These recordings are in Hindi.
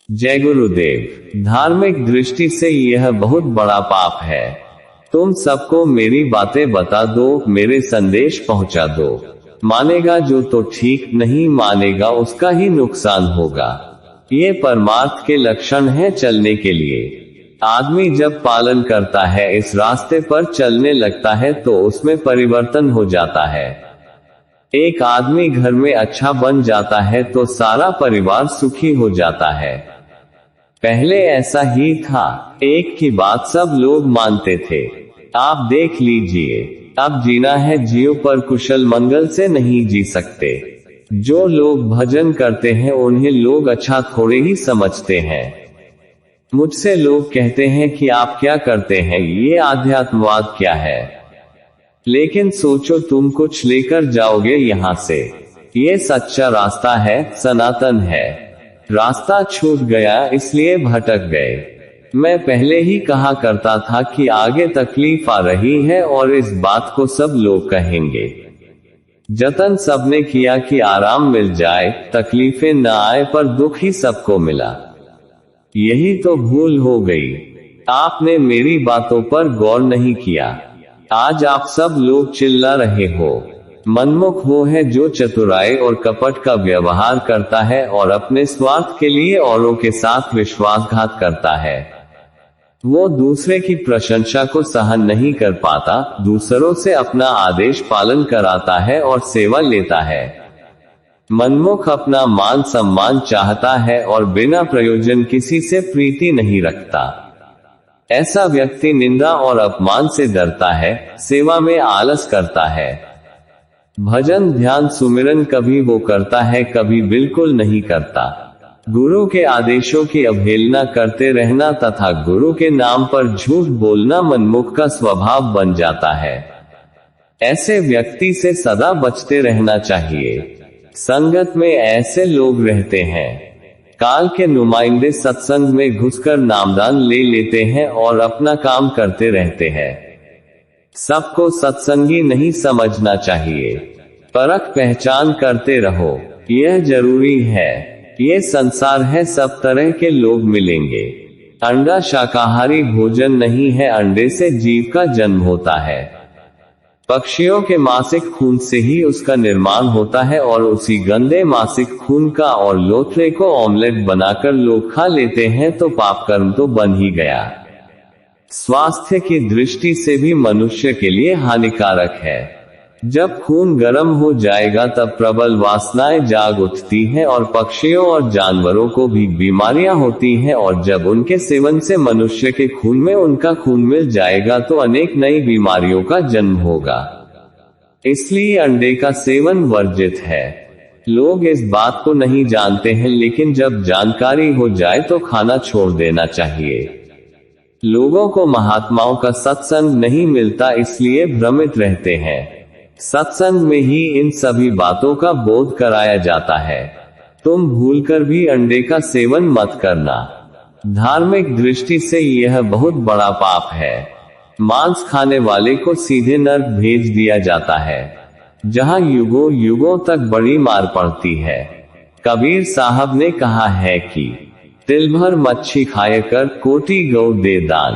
जय गुरुदेव। धार्मिक दृष्टि से यह बहुत बड़ा पाप है। तुम सबको मेरी बातें बता दो, मेरे संदेश पहुंचा दो। मानेगा जो तो ठीक, नहीं मानेगा उसका ही नुकसान होगा। ये परमार्थ के लक्षण है चलने के लिए। आदमी जब पालन करता है, इस रास्ते पर चलने लगता है तो उसमें परिवर्तन हो जाता है। एक आदमी घर में अच्छा बन जाता है तो सारा परिवार सुखी हो जाता है। पहले ऐसा ही था, एक की बात सब लोग मानते थे। आप देख लीजिए, अब जीना है जियो, पर कुशल मंगल से नहीं जी सकते। जो लोग भजन करते हैं उन्हें लोग अच्छा थोड़े ही समझते हैं। मुझसे लोग कहते हैं कि आप क्या करते हैं, ये आध्यात्मवाद क्या है। लेकिन सोचो, तुम कुछ लेकर जाओगे यहाँ से। ये सच्चा रास्ता है, सनातन है। रास्ता छूट गया इसलिए भटक गए। मैं पहले ही कहा करता था कि आगे तकलीफ आ रही है और इस बात को सब लोग कहेंगे। जतन सबने किया कि आराम मिल जाए, तकलीफें न आए, पर दुख ही सबको मिला। यही तो भूल हो गई। आपने मेरी बातों पर गौर नहीं किया। आज आप सब लोग चिल्ला रहे हो। मनमुख वो है जो चतुराई और कपट का व्यवहार करता है और अपने स्वार्थ के लिए औरों के साथ विश्वासघात करता है। वो दूसरे की प्रशंसा को सहन नहीं कर पाता, दूसरों से अपना आदेश पालन कराता है और सेवा लेता है। मनमुख अपना मान सम्मान चाहता है और बिना प्रयोजन किसी से प्रीति नहीं रखता। ऐसा व्यक्ति निंदा और अपमान से डरता है, सेवा में आलस करता है। भजन ध्यान सुमिरन कभी वो करता है, कभी बिल्कुल नहीं करता। गुरु के आदेशों की अवहेलना करते रहना तथा गुरु के नाम पर झूठ बोलना मनमुख का स्वभाव बन जाता है। ऐसे व्यक्ति से सदा बचते रहना चाहिए। संगत में ऐसे लोग रहते हैं, काल के नुमाइंदे सत्संग में घुसकर नामदान ले लेते हैं और अपना काम करते रहते हैं। सबको सत्संगी नहीं समझना चाहिए। परख पहचान करते रहो, यह जरूरी है। ये संसार है, सब तरह के लोग मिलेंगे। अंडा शाकाहारी भोजन नहीं है, अंडे से जीव का जन्म होता है। पक्षियों के मासिक खून से ही उसका निर्माण होता है और उसी गंदे मासिक खून का और लोथरे को ऑमलेट बनाकर लोग खा लेते हैं, तो पाप कर्म तो बन ही गया। स्वास्थ्य की दृष्टि से भी मनुष्य के लिए हानिकारक है। जब खून गर्म हो जाएगा तब प्रबल वासनाएं जाग उठती हैं और पक्षियों और जानवरों को भी बीमारियां होती हैं, और जब उनके सेवन से मनुष्य के खून में उनका खून मिल जाएगा तो अनेक नई बीमारियों का जन्म होगा। इसलिए अंडे का सेवन वर्जित है। लोग इस बात को नहीं जानते हैं, लेकिन जब जानकारी हो जाए तो खाना छोड़ देना चाहिए। लोगों को महात्माओं का सत्संग नहीं मिलता, इसलिए भ्रमित रहते हैं। सत्संग में ही इन सभी बातों का बोध कराया जाता है। तुम भूलकर भी अंडे का सेवन मत करना। धार्मिक दृष्टि से यह बहुत बड़ा पाप है। मांस खाने वाले को सीधे नरक भेज दिया जाता है, जहां युगों युगों तक बड़ी मार पड़ती है। कबीर साहब ने कहा है कि तिल भर मच्छी खाए कर कोटि गौ दे दान,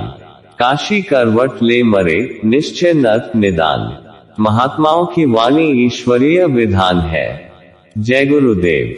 काशी करवट ले मरे निश्चय नरक निदान। महात्माओं की वाणी ईश्वरीय विधान है। जय गुरुदेव।